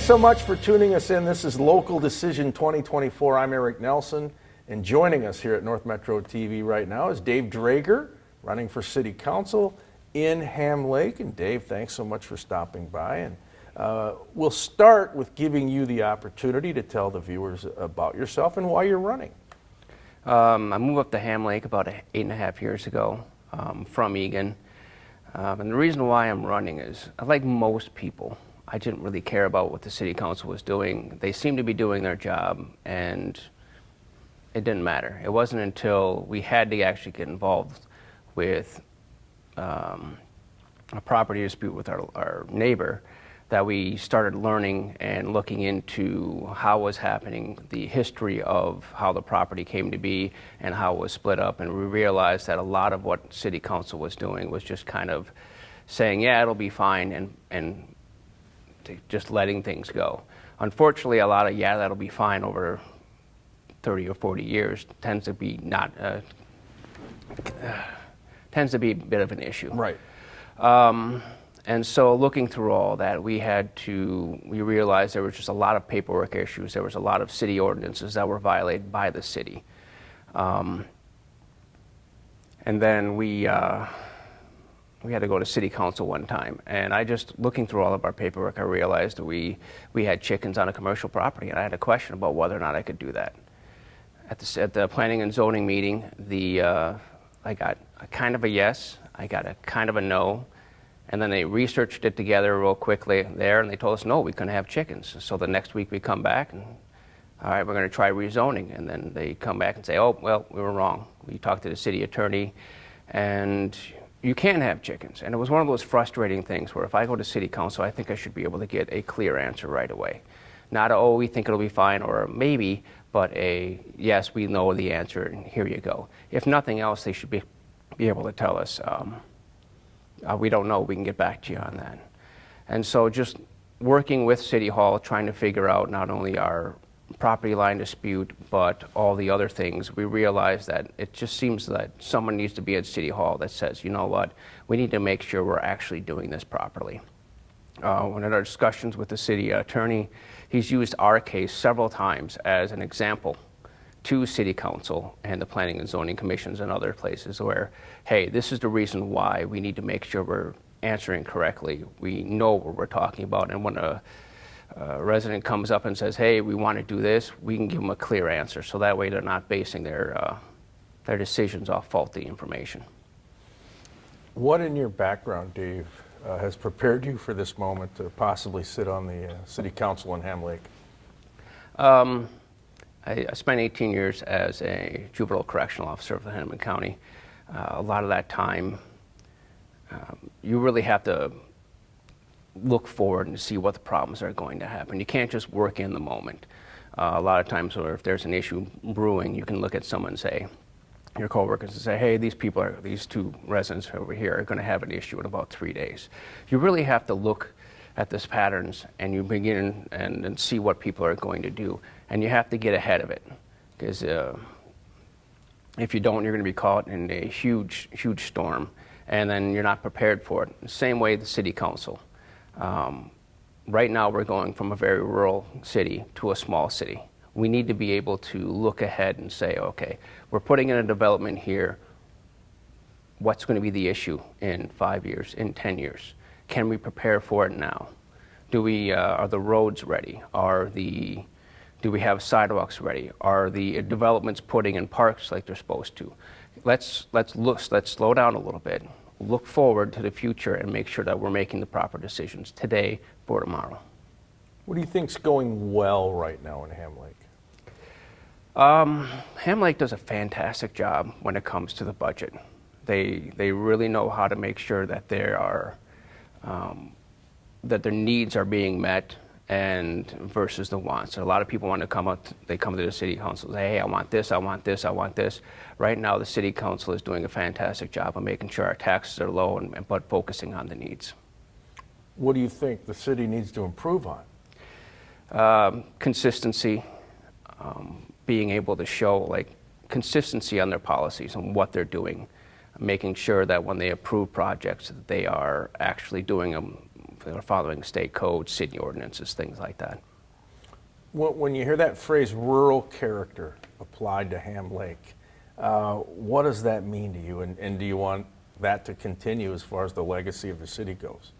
so much for tuning us in. This is Local Decision 2024. I'm Eric Nelson, and joining us here at North Metro TV right now is Dave Draeger, running for City Council in Ham Lake. And Dave, thanks so much for stopping by. And we'll start with giving you the opportunity to tell the viewers about yourself and why you're running. I moved up to Ham Lake about 8.5 years ago from Egan. And the reason why I'm running is, like most people, I didn't really care about what the City Council was doing. They seemed to be doing their job, and it didn't matter. It wasn't until we had to actually get involved with a property dispute with our neighbor that we started learning and looking into how it was happening, the history of how the property came to be and how it was split up. And we realized that a lot of what City Council was doing was just kind of saying, yeah, it'll be fine, and just letting things go. Unfortunately, a lot of, yeah, that'll be fine over 30 or 40 years tends to be not, tends to be a bit of an issue. Right. And so looking through all that, we realized there was just a lot of paperwork issues. There was a lot of city ordinances that were violated by the city. And then we had to go to City Council one time. And looking through all of our paperwork, I realized that we had chickens on a commercial property. And I had a question about whether or not I could do that. At the Planning and Zoning meeting, I got a kind of a yes, I got a kind of a no. And then they researched it together real quickly there, and they told us, no, we couldn't have chickens. So the next week we come back, and all right, we're going to try rezoning. And then they come back and say, oh, well, we were wrong. We talked to the city attorney, and you can have chickens. And it was one of those frustrating things where if I go to City Council, I think I should be able to get a clear answer right away. Not a, oh, we think it'll be fine, or a maybe, but a, yes, we know the answer, and here you go. If nothing else, they should be able to tell us, we don't know, we can get back to you on that. And so just working with City Hall, trying to figure out not only our property line dispute, but all the other things, we realized that it just seems that someone needs to be at City Hall that says, you know what, we need to make sure we're actually doing this properly. When in our discussions with the city attorney, he's used our case several times as an example to City Council and the Planning and Zoning Commissions and other places where, hey, this is the reason why we need to make sure we're answering correctly. We know what we're talking about, and when a resident comes up and says, hey, we want to do this, we can give them a clear answer, so that way they're not basing their decisions off faulty information. What in your background, Dave, has prepared you for this moment to possibly sit on the City Council in Ham Lake? I spent 18 years as a juvenile correctional officer for Hennepin County. A lot of that time, you really have to look forward and see what the problems are going to happen. You can't just work in the moment. A lot of times, or if there's an issue brewing, you can look at someone and say, your coworkers and say, hey, these two residents over here are going to have an issue in about 3 days. You really have to look at these patterns, and you begin and see what people are going to do. And you have to get ahead of it, because if you don't, you're going to be caught in a huge, huge storm, and then you're not prepared for it. Same way the City Council. Right now we're going from a very rural city to a small city. We need to be able to look ahead and say, okay, we're putting in a development here. What's going to be the issue in 5 years, in 10 years? Can we prepare for it now? Are the roads ready? Do we have sidewalks ready? Are the developments putting in parks like they're supposed to? Let's slow down a little bit, look forward to the future, and make sure that we're making the proper decisions today for tomorrow. What do you think's going well right now in Ham Lake? Ham Lake does a fantastic job when it comes to the budget. They really know how to make sure that that their needs are being met, and versus the wants. So a lot of people want to come up, they come to the City Council and say, hey, I want this, I want this, I want this. Right now the City Council is doing a fantastic job of making sure our taxes are low, but focusing on the needs. What do you think the city needs to improve on? Consistency, being able to show consistency on their policies and what they're doing, making sure that when they approve projects that they are actually doing them they're following state codes, city ordinances, things like that. When you hear that phrase, rural character applied to Ham Lake, what does that mean to you, and do you want that to continue as far as the legacy of the city goes?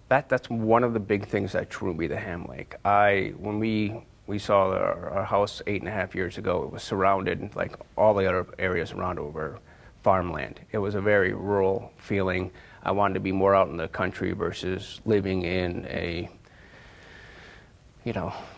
That's one of the big things that drew me to Ham Lake. When we saw our house 8.5 years ago, it was surrounded, like all the other areas around it were farmland. It was a very rural feeling. I wanted to be more out in the country versus living in a,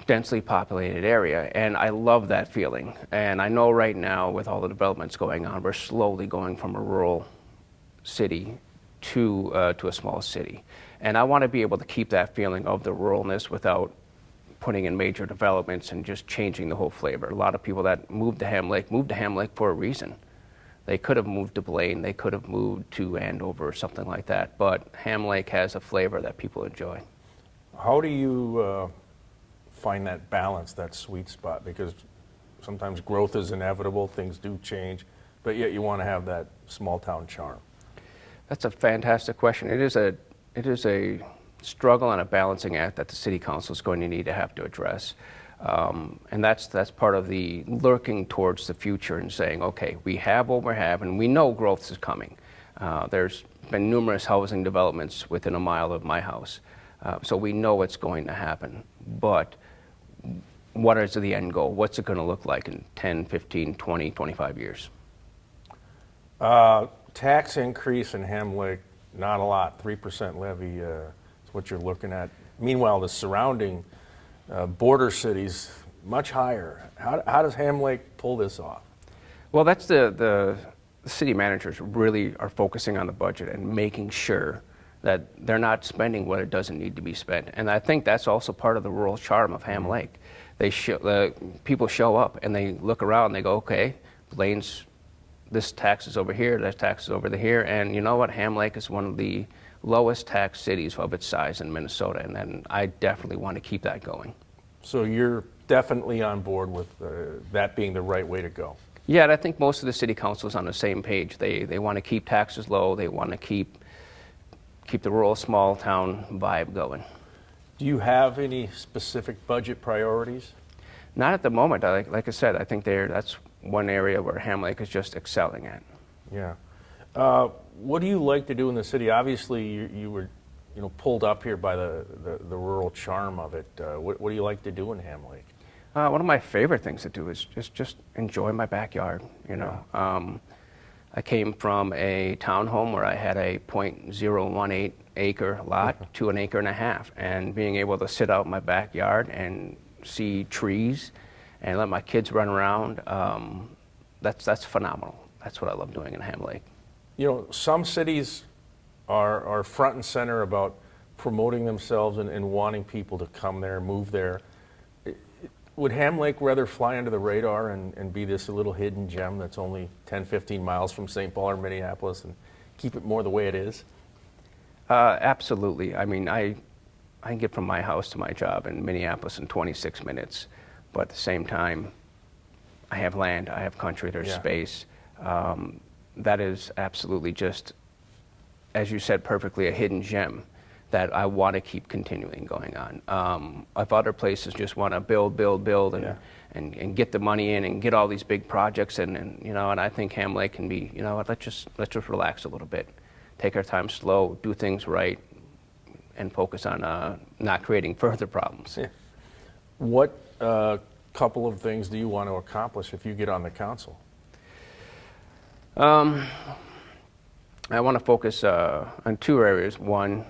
densely populated area, and I love that feeling. And I know right now, with all the developments going on, we're slowly going from a rural city to a small city. And I want to be able to keep that feeling of the ruralness without putting in major developments and just changing the whole flavor. A lot of people that moved to Ham Lake for a reason. They could have moved to Blaine, they could have moved to Andover or something like that, but Ham Lake has a flavor that people enjoy. How do you find that balance, that sweet spot? Because sometimes growth is inevitable, things do change, but yet you want to have that small town charm. That's a fantastic question. It is a struggle and a balancing act that the city council is going to have to address. And that's part of the lurking towards the future and saying, okay, we have what we have, and we know growth is coming. There's been numerous housing developments within a mile of my house, so we know it's going to happen. But what is the end goal? What's it going to look like in 10, 15, 20, 25 years? Tax increase in Ham Lake, not a lot. 3% levy is what you're looking at. Meanwhile, the surrounding border cities, much higher. How does Ham Lake pull this off? Well, that's the city managers really are focusing on the budget and making sure that they're not spending what it doesn't need to be spent. And I think that's also part of the rural charm of Ham Lake. People show up and they look around and they go, okay, Blaine's, this tax is over here, that tax is over here, and you know what? Ham Lake is one of the lowest tax cities of its size in Minnesota, and I definitely want to keep that going. So you're definitely on board with that being the right way to go? Yeah, and I think most of the city council is on the same page. They want to keep taxes low, they want to keep the rural small town vibe going. Do you have any specific budget priorities? Not at the moment. Like I said, I think that's one area where Ham Lake is just excelling at. Yeah. What do you like to do in the city? Obviously, you were pulled up here by the rural charm of it. What do you like to do in Ham Lake? One of my favorite things to do is just enjoy my backyard. I came from a townhome where I had a .018 acre lot to an acre and a half, and being able to sit out in my backyard and see trees and let my kids run around, that's phenomenal. That's what I love doing in Ham Lake. Some cities are front and center about promoting themselves and wanting people to come there, move there. Would Ham Lake rather fly under the radar and be this little hidden gem that's only 10, 15 miles from St. Paul or Minneapolis and keep it more the way it is? Absolutely. I mean, I can get from my house to my job in Minneapolis in 26 minutes, but at the same time, I have land, I have country, there's space. That is absolutely just, as you said perfectly, a hidden gem that I want to keep continuing going on. If other places just want to build and get the money in and get all these big projects and I think Ham Lake can be, let's just relax a little bit, take our time slow, do things right, and focus on not creating further problems. Yeah. What couple of things do you want to accomplish if you get on the council? I want to focus on two areas. One,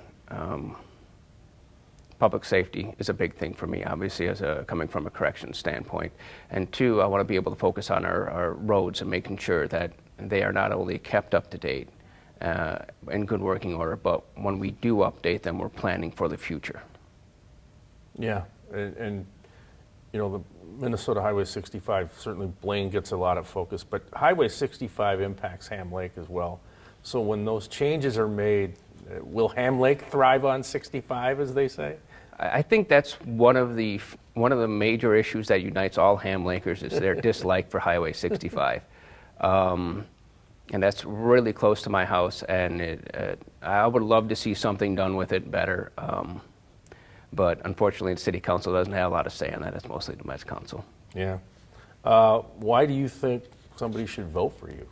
public safety is a big thing for me, obviously, coming from a corrections standpoint. And two, I want to be able to focus on our roads and making sure that they are not only kept up to date in good working order, but when we do update them, we're planning for the future. Yeah, and the Minnesota Highway 65, certainly Blaine gets a lot of focus, but Highway 65 impacts Ham Lake as well. So when those changes are made, will Ham Lake thrive on 65, as they say? I think that's one of the major issues that unites all Ham Lakers is their dislike for Highway 65. And that's really close to my house, and I would love to see something done with it better. But unfortunately, the city council doesn't have a lot of say on that. It's mostly the Met Council. Yeah. Why do you think somebody should vote for you?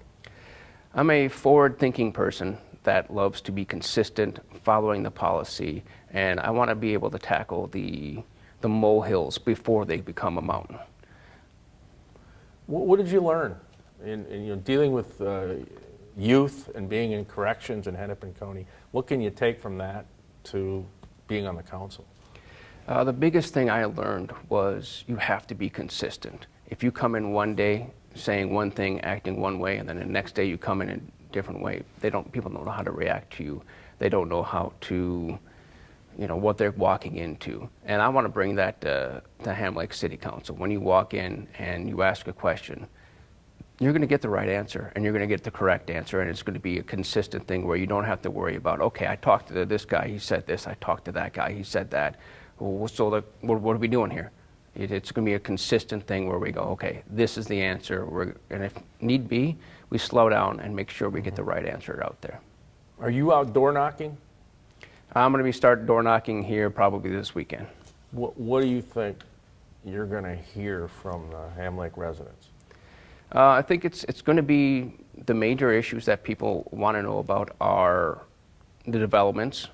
I'm a forward-thinking person that loves to be consistent, following the policy, and I want to be able to tackle the molehills before they become a mountain. What did you learn in dealing with youth and being in corrections in Hennepin County? What can you take from that to being on the council? The biggest thing I learned was you have to be consistent. If you come in one day saying one thing, acting one way, and then the next day you come in a different way, people don't know how to react to you. They don't know how to, what they're walking into. And I want to bring that to Ham Lake City Council. When you walk in and you ask a question, you're going to get the right answer, and you're going to get the correct answer, and it's going to be a consistent thing where you don't have to worry about, okay, I talked to this guy, he said this, I talked to that guy, he said that. Well, so what are we doing here? It's going to be a consistent thing where we go, okay, this is the answer, and if need be, we slow down and make sure we get the right answer out there. Are you out door knocking? I'm going to be starting door knocking here probably this weekend. What do you think you're going to hear from the Ham Lake residents? I think it's going to be the major issues that people want to know about are the developments,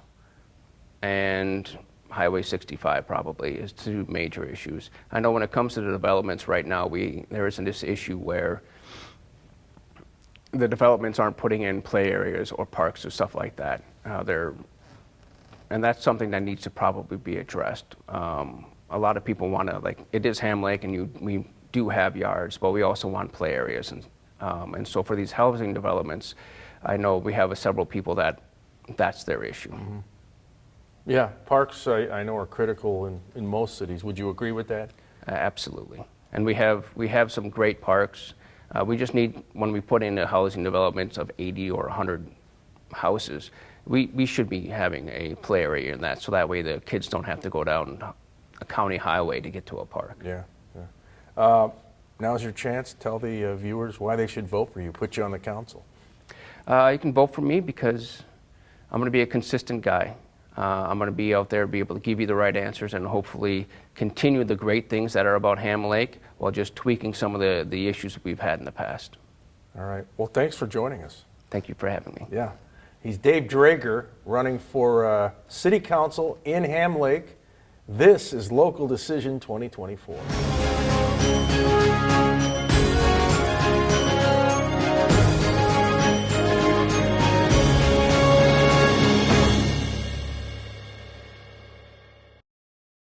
and Highway 65 probably is two major issues. I know when it comes to the developments right now, there isn't this issue where the developments aren't putting in play areas or parks or stuff like that. And that's something that needs to probably be addressed. A lot of people want to, it is Ham Lake, and we do have yards, but we also want play areas. And so for these housing developments, I know we have several people that's their issue. Mm-hmm. Yeah, parks I know are critical in most cities. Would you agree with that? Absolutely. And we have some great parks. We just need, when we put in housing developments of 80 or 100 houses, we should be having a play area in that, so that way the kids don't have to go down a county highway to get to a park. Yeah. Now's your chance. Tell the viewers why they should vote for you, put you on the council. You can vote for me because I'm going to be a consistent guy. I'm going to be out there, be able to give you the right answers, and hopefully continue the great things that are about Ham Lake while just tweaking some of the issues we've had in the past. All right. Well, thanks for joining us. Thank you for having me. Yeah. He's Dave Draeger, running for City Council in Ham Lake. This is Local Decision 2024.